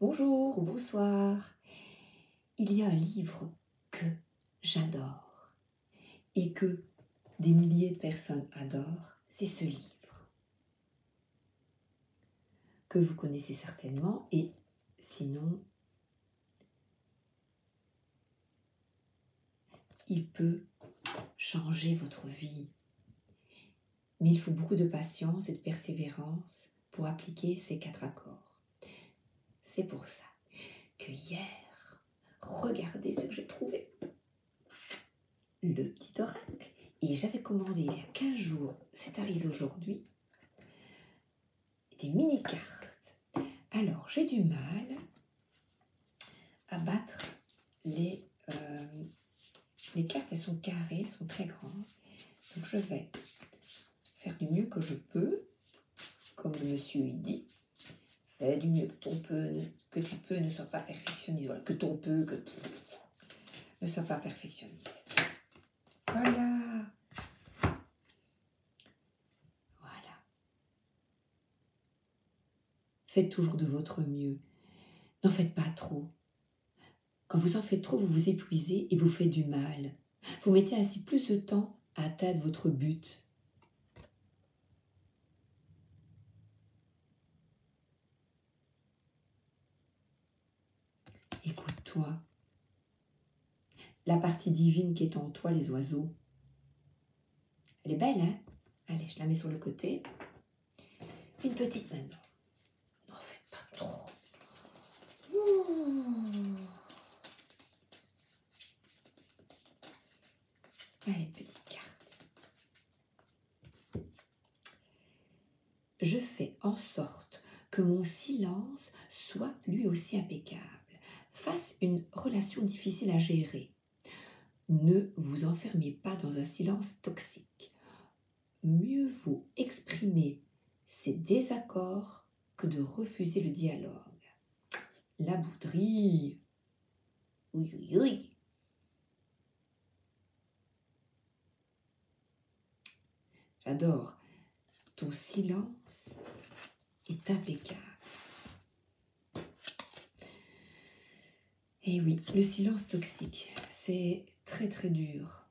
Bonjour ou bonsoir. Il y a un livre que j'adore et que des milliers de personnes adorent, c'est ce livre que vous connaissez certainement et sinon, il peut changer votre vie. Mais il faut beaucoup de patience et de persévérance pour appliquer ces 4 accords. C'est pour ça que hier, regardez ce que j'ai trouvé. Le petit oracle. Et j'avais commandé il y a 15 jours, c'est arrivé aujourd'hui, des mini-cartes. Alors, j'ai du mal à battre les cartes, elles sont carrées, elles sont très grandes. Donc, je vais faire du mieux que je peux, comme le monsieur il dit. Fais du mieux que tu peux, ne sois pas perfectionniste. Voilà, que ton peu, ne sois pas perfectionniste. Voilà. Voilà. Faites toujours de votre mieux. N'en faites pas trop. Quand vous en faites trop, vous vous épuisez et vous faites du mal. Vous mettez ainsi plus de temps à atteindre votre but. Écoute-toi. La partie divine qui est en toi, les oiseaux. Elle est belle, hein? Allez, je la mets sur le côté. Une petite maintenant. N'en faites pas trop. Allez, une petite carte. Je fais en sorte que mon silence soit lui aussi impeccable. Face une relation difficile à gérer. Ne vous enfermez pas dans un silence toxique. Mieux vaut exprimer ses désaccords que de refuser le dialogue. La bouderie. Oui, oui, oui. J'adore. Ton silence est impeccable. Et oui, le silence toxique, c'est très très dur.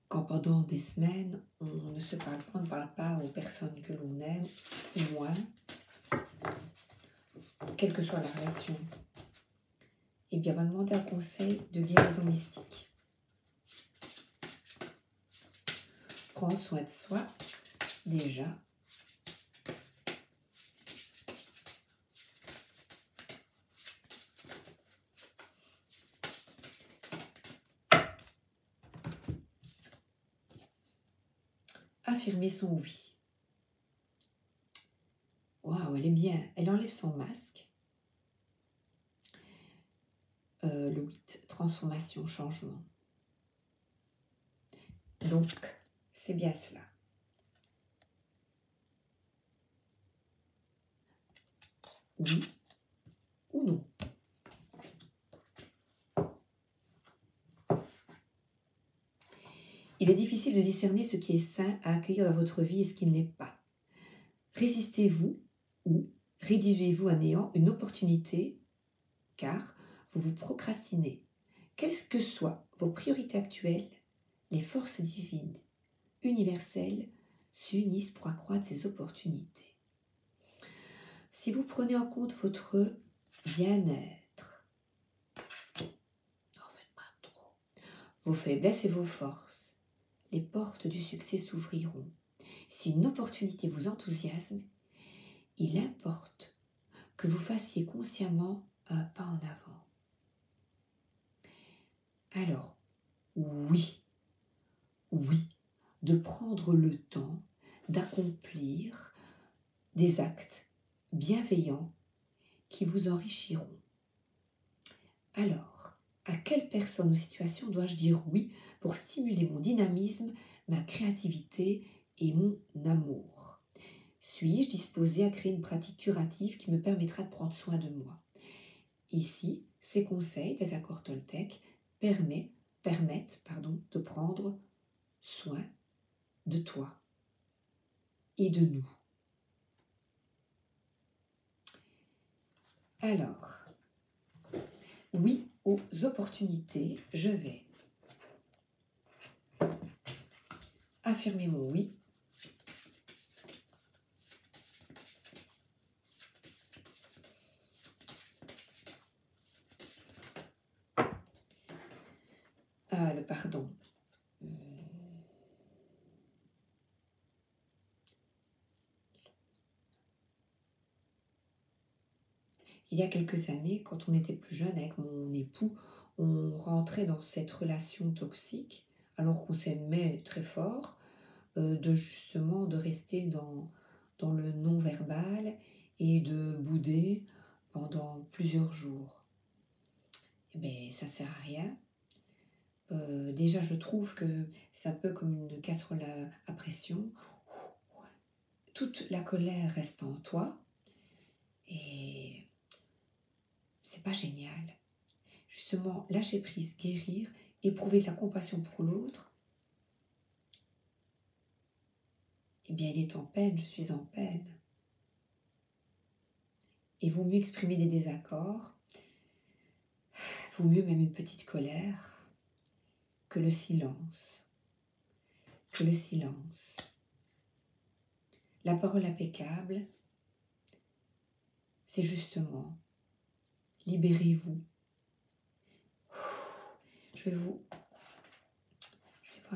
Quand pendant des semaines, on ne se parle pas, on ne parle pas aux personnes que l'on aime, ou moins, quelle que soit la relation, eh bien, on va demander un conseil de guérison mystique. Prendre soin de soi, déjà. Affirmer son oui. Waouh, elle est bien. Elle enlève son masque. Le 8, transformation, changement. Donc, c'est bien cela. Oui ou non. Il est difficile de discerner ce qui est sain à accueillir dans votre vie et ce qui ne l'est pas. Résistez-vous ou réduisez-vous à néant une opportunité car vous vous procrastinez. Quelles que soient vos priorités actuelles, les forces divines, universelles, s'unissent pour accroître ces opportunités. Si vous prenez en compte votre bien-être, n'en faites pas trop, vos faiblesses et vos forces, les portes du succès s'ouvriront. Si une opportunité vous enthousiasme, il importe que vous fassiez consciemment un pas en avant. Alors, oui, de prendre le temps d'accomplir des actes bienveillants qui vous enrichiront. Alors, à quelle personne ou situation dois-je dire oui pour stimuler mon dynamisme, ma créativité et mon amour? Suis-je disposée à créer une pratique curative qui me permettra de prendre soin de moi? Ici, ces conseils, les accords Toltec, permettent de prendre soin de toi et de nous. Alors, oui aux opportunités, je vais affirmer mon oui. Ah, le pardon. Il y a quelques années, quand on était plus jeune avec mon époux, on rentrait dans cette relation toxique, alors qu'on s'aimait très fort, de rester dans le non-verbal et de bouder pendant plusieurs jours. Mais ça sert à rien. Déjà, je trouve que c'est un peu comme une casserole à pression. Toute la colère reste en toi et c'est pas génial. Justement, lâcher prise, guérir, éprouver de la compassion pour l'autre, eh bien, il est en peine, je suis en peine. Et vaut mieux exprimer des désaccords, vaut mieux même une petite colère, que le silence. Que le silence. La parole impeccable, c'est justement libérez-vous. Je vais voir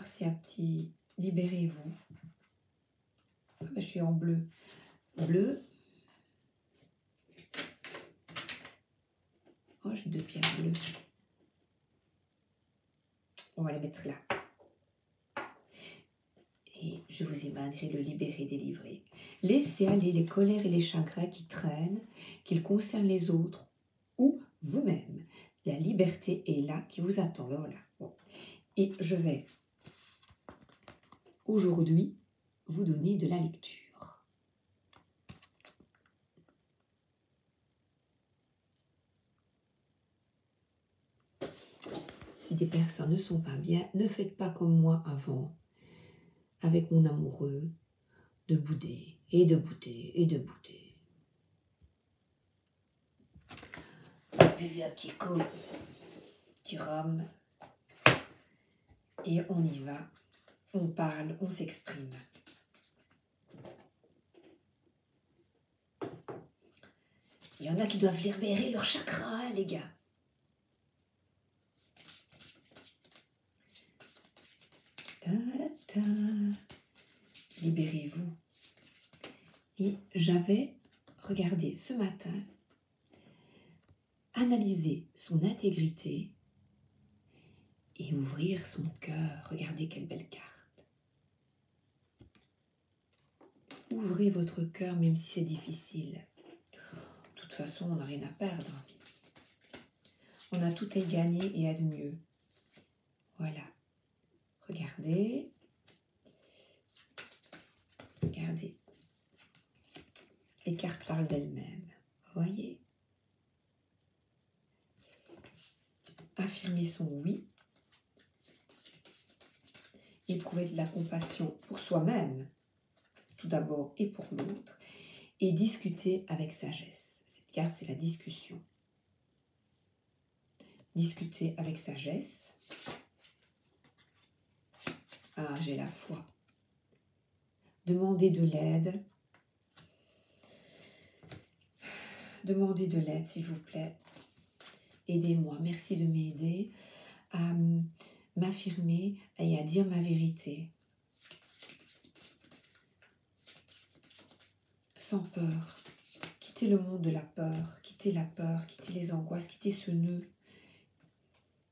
s'il y a un petit libérez-vous. Ah ben, je suis en bleu. Bleu. Oh, j'ai 2 pierres bleues. On va les mettre là. Et je vous ai malgré le libérer, délivrer. Laissez aller les colères et les chagrins qui traînent, qu'ils concernent les autres ou vous-même. La liberté est là qui vous attend. Ben voilà. Bon. Et je vais aujourd'hui vous donner de la lecture. Si des personnes ne sont pas bien, ne faites pas comme moi avant, avec mon amoureux, de bouder et de bouder et de bouder. Buvez un petit coup, petit rhum, et on y va. On parle, on s'exprime. Il y en a qui doivent libérer leur chakra, hein, les gars. Ta-da-da. Libérez-vous. Et j'avais regardé ce matin, analyser son intégrité et ouvrir son cœur. Regardez quelle belle carte. Ouvrez votre cœur même si c'est difficile. De toute façon, on n'a rien à perdre. On a tout à y gagner et à de mieux. Voilà. Regardez. Regardez. Les cartes parlent d'elles-mêmes. Voyez. Affirmer son oui. Éprouver de la compassion pour soi-même, tout d'abord, et pour l'autre. Et discuter avec sagesse. Cette carte, c'est la discussion. Discuter avec sagesse. Ah, j'ai la foi. Demander de l'aide. Demandez de l'aide, s'il vous plaît. Aidez-moi. Merci de m'aider à m'affirmer et à dire ma vérité. Sans peur. Quittez le monde de la peur. Quittez la peur. Quittez les angoisses. Quittez ce nœud.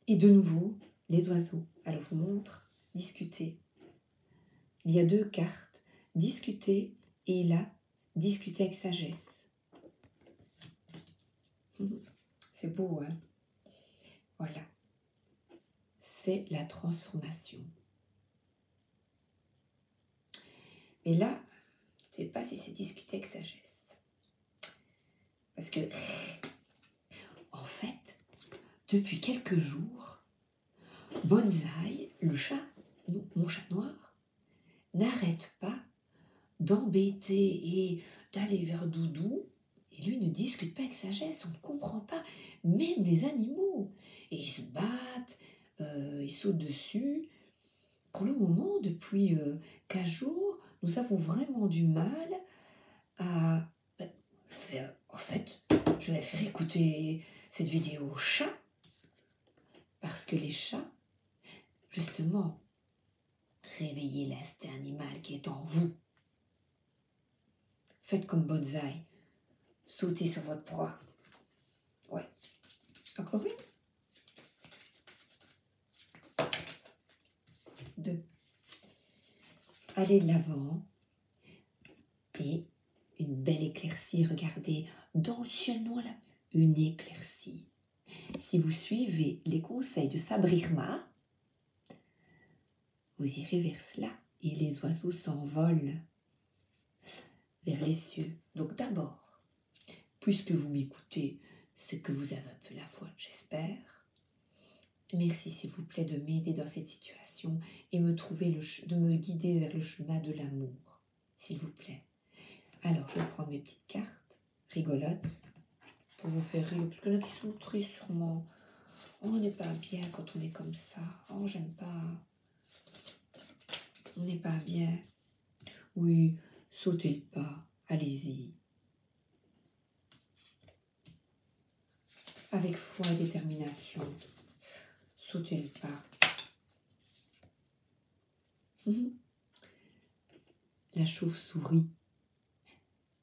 Et de nouveau, les oiseaux. Alors, je vous montre. Discuter. Il y a 2 cartes. Discuter et là, discuter avec sagesse. C'est beau, hein? Voilà. C'est la transformation. Mais là, je ne sais pas si c'est discuter avec sagesse. Parce que, en fait, depuis quelques jours, Bonsaï, le chat, mon chat noir, n'arrête pas d'embêter et d'aller vers Doudou. Et lui ne discutent pas avec sagesse, on ne comprend pas. Même les animaux. Et ils se battent, ils sautent dessus. Pour le moment, depuis 15 jours, nous avons vraiment du mal à... En fait, je vais faire écouter cette vidéo aux chats. Parce que les chats, justement, réveillez l'instinct animal qui est en vous. Faites comme Bonsaï. Sautez sur votre proie. Ouais. Encore une. 2. Allez de l'avant. Et une belle éclaircie. Regardez, dans le ciel noir, là, une éclaircie. Si vous suivez les conseils de Sabrirma, vous irez vers cela et les oiseaux s'envolent vers les cieux. Donc d'abord, puisque vous m'écoutez, c'est que vous avez un peu la foi, j'espère. Merci s'il vous plaît de m'aider dans cette situation et de me guider vers le chemin de l'amour, s'il vous plaît. Alors, je vais prendre mes petites cartes rigolotes pour vous faire rire, parce qu'il y en a qui sont tristes sûrement. Oh, on n'est pas bien quand on est comme ça. Oh, j'aime pas. On n'est pas bien. Oui, sautez le pas. Allez-y. Avec foi et détermination. Sautez le pas. La chauve-souris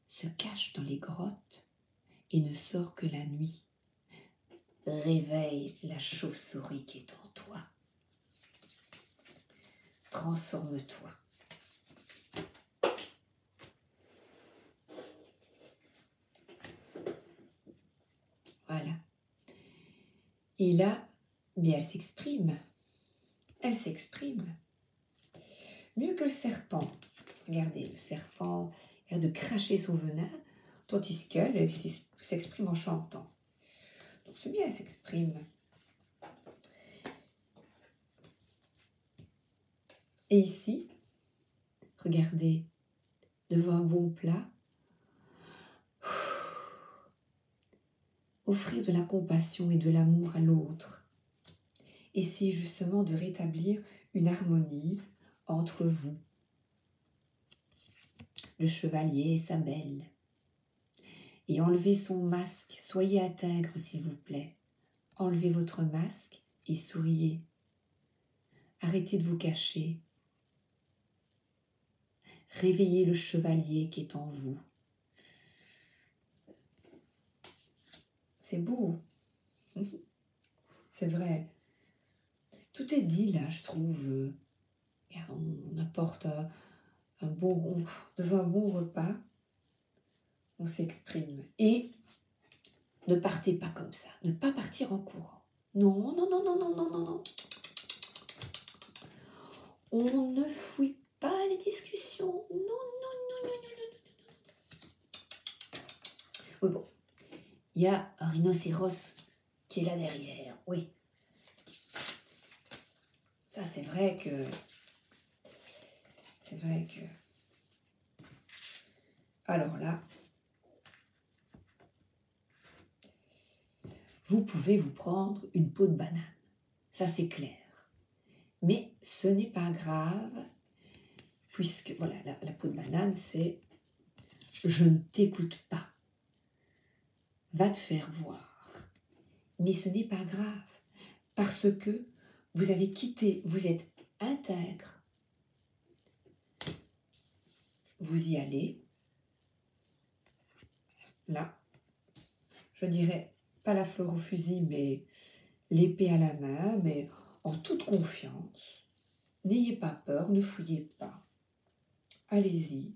se cache dans les grottes et ne sort que la nuit. Réveille la chauve-souris qui est en toi. Transforme-toi. Voilà. Et là, bien, elle s'exprime. Elle s'exprime. Mieux que le serpent. Regardez, le serpent a l'air de cracher son venin, tandis qu'elle s'exprime en chantant. Donc c'est bien, elle s'exprime. Et ici, regardez, devant un bon plat, offrir de la compassion et de l'amour à l'autre. Essayez justement de rétablir une harmonie entre vous. Le chevalier et sa belle. Et enlevez son masque, soyez intègre s'il vous plaît. Enlevez votre masque et souriez. Arrêtez de vous cacher. Réveillez le chevalier qui est en vous. C'est beau. C'est vrai. Tout est dit là, je trouve. On apporte devant un bon repas. On s'exprime. Et ne partez pas comme ça. Ne pas partir en courant. Non, non, non, non, non, non, non, non. On ne fouille pas les discussions. Non, non, non, non, non, non, non. Oui, bon. Il y a un rhinocéros qui est là derrière. Oui. Ça, c'est vrai que... C'est vrai que... Alors là... Vous pouvez vous prendre une peau de banane. Ça, c'est clair. Mais ce n'est pas grave, puisque, voilà, la peau de banane, c'est « je ne t'écoute pas ». Va te faire voir. Mais ce n'est pas grave, parce que vous avez quitté, vous êtes intègre. Vous y allez. Là, je dirais, pas la fleur au fusil, mais l'épée à la main, mais en toute confiance. N'ayez pas peur, ne fouillez pas. Allez-y.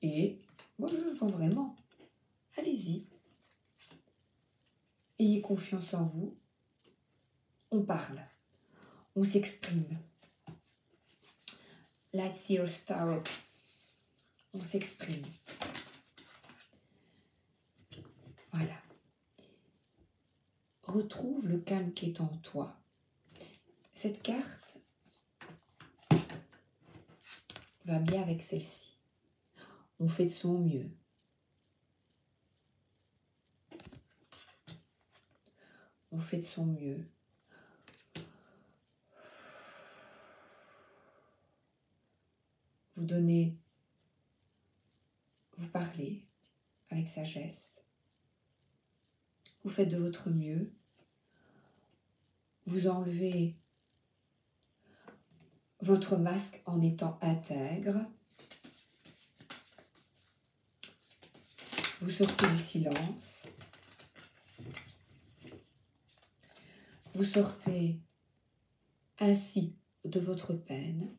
Et moi, je le sens vraiment. Allez-y. Ayez confiance en vous. On parle. On s'exprime. Let's hear star. On s'exprime. Voilà. Retrouve le calme qui est en toi. Cette carte va bien avec celle-ci. On fait de son mieux. vous faites de son mieux. Vous donnez, vous parlez avec sagesse. Vous faites de votre mieux. Vous enlevez votre masque en étant intègre. Vous sortez du silence. Vous sortez ainsi de votre peine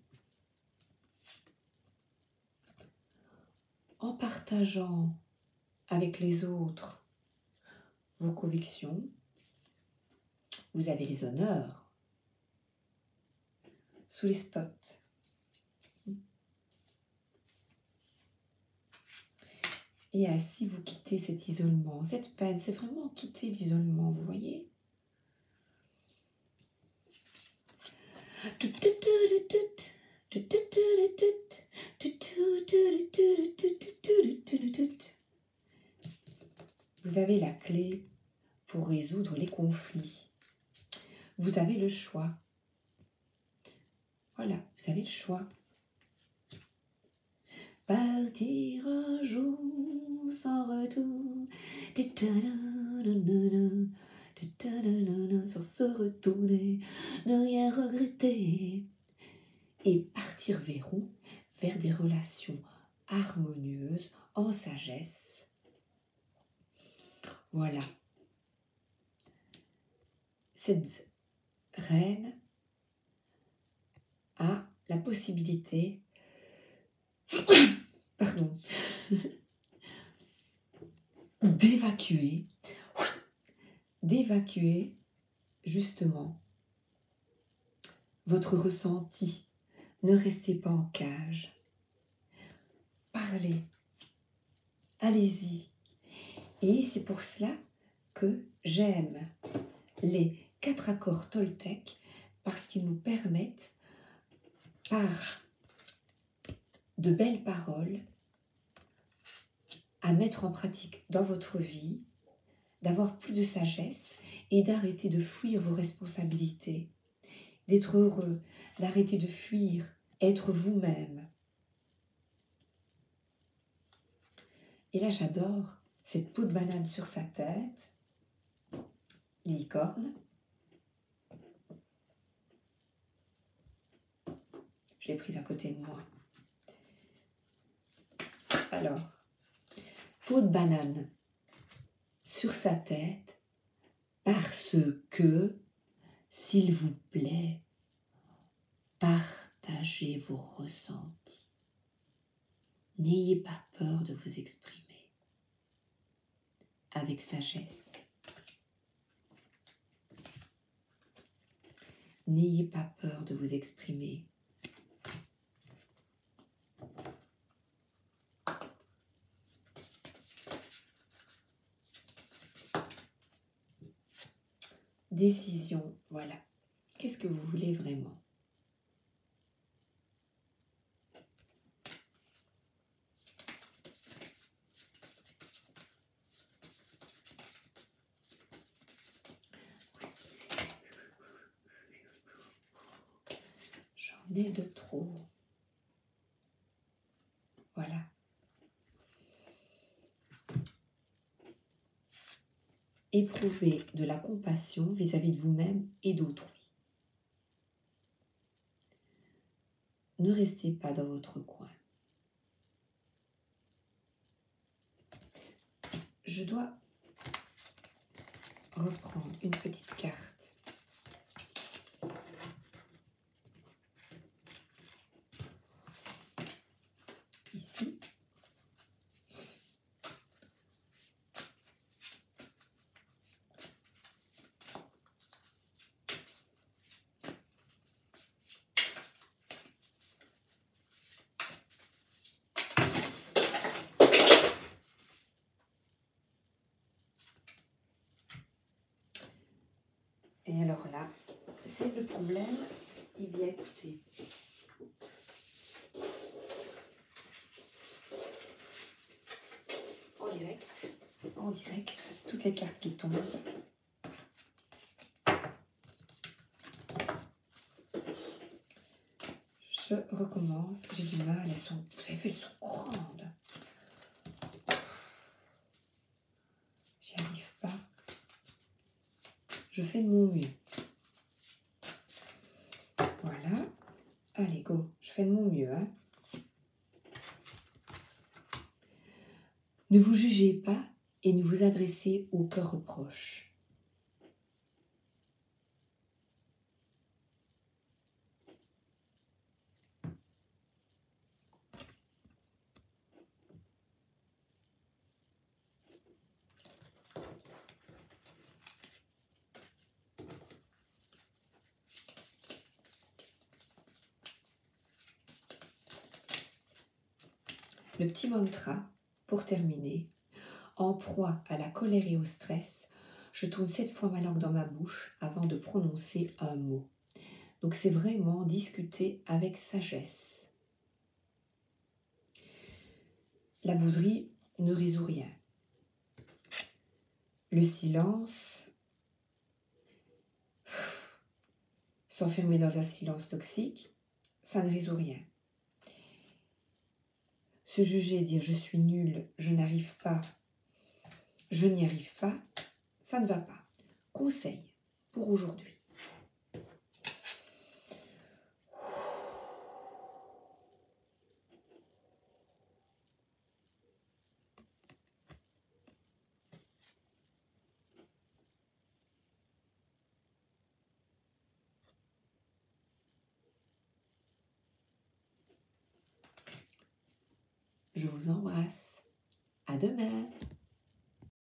en partageant avec les autres vos convictions. Vous avez les honneurs sous les spots. Et ainsi vous quittez cet isolement, cette peine. C'est vraiment quitter l'isolement, vous voyez? Vous avez la clé pour résoudre les conflits. Vous avez le choix. Voilà, vous avez le choix. Partir un jour sans retour. Sur se retourner, ne rien regretter. Et partir vers où? Vers des relations harmonieuses, en sagesse. Voilà. Cette reine a la possibilité, pardon, d'évacuer justement votre ressenti. Ne restez pas en cage. Parlez. Allez-y. Et c'est pour cela que j'aime les 4 accords Toltec, parce qu'ils nous permettent, par de belles paroles, à mettre en pratique dans votre vie, d'avoir plus de sagesse et d'arrêter de fuir vos responsabilités, d'être heureux, d'arrêter de fuir, être vous-même. Et là, j'adore cette peau de banane sur sa tête, licorne. Je l'ai prise à côté de moi. Alors, peau de banane sur sa tête, parce que, s'il vous plaît, partagez vos ressentis. N'ayez pas peur de vous exprimer avec sagesse. N'ayez pas peur de vous exprimer. Décision, voilà. Qu'est-ce que vous voulez vraiment? J'en ai de trop. Voilà. Éprouvez de la compassion vis-à-vis de vous-même et d'autrui. Ne restez pas dans votre coin. Je dois reprendre une petite carte. Ici. Et alors là, c'est le problème. Eh bien, écoutez. En direct, toutes les cartes qui tombent. Je recommence. J'ai du mal. Elles sont, vous avez vu, elles sont grandes. J'y arrive pas. Je fais de mon mieux. Voilà. Allez, go. Je fais de mon mieux. Hein. Ne vous jugez pas et ne vous adressez aucun reproche. Le petit mantra, pour terminer, en proie à la colère et au stress, je tourne 7 fois ma langue dans ma bouche avant de prononcer un mot. Donc c'est vraiment discuter avec sagesse. La bouderie ne résout rien. Le silence, s'enfermer dans un silence toxique, ça ne résout rien. Se juger, dire je suis nul, je n'arrive pas, je n'y arrive pas, ça ne va pas. Conseil pour aujourd'hui. Je vous embrasse. À demain.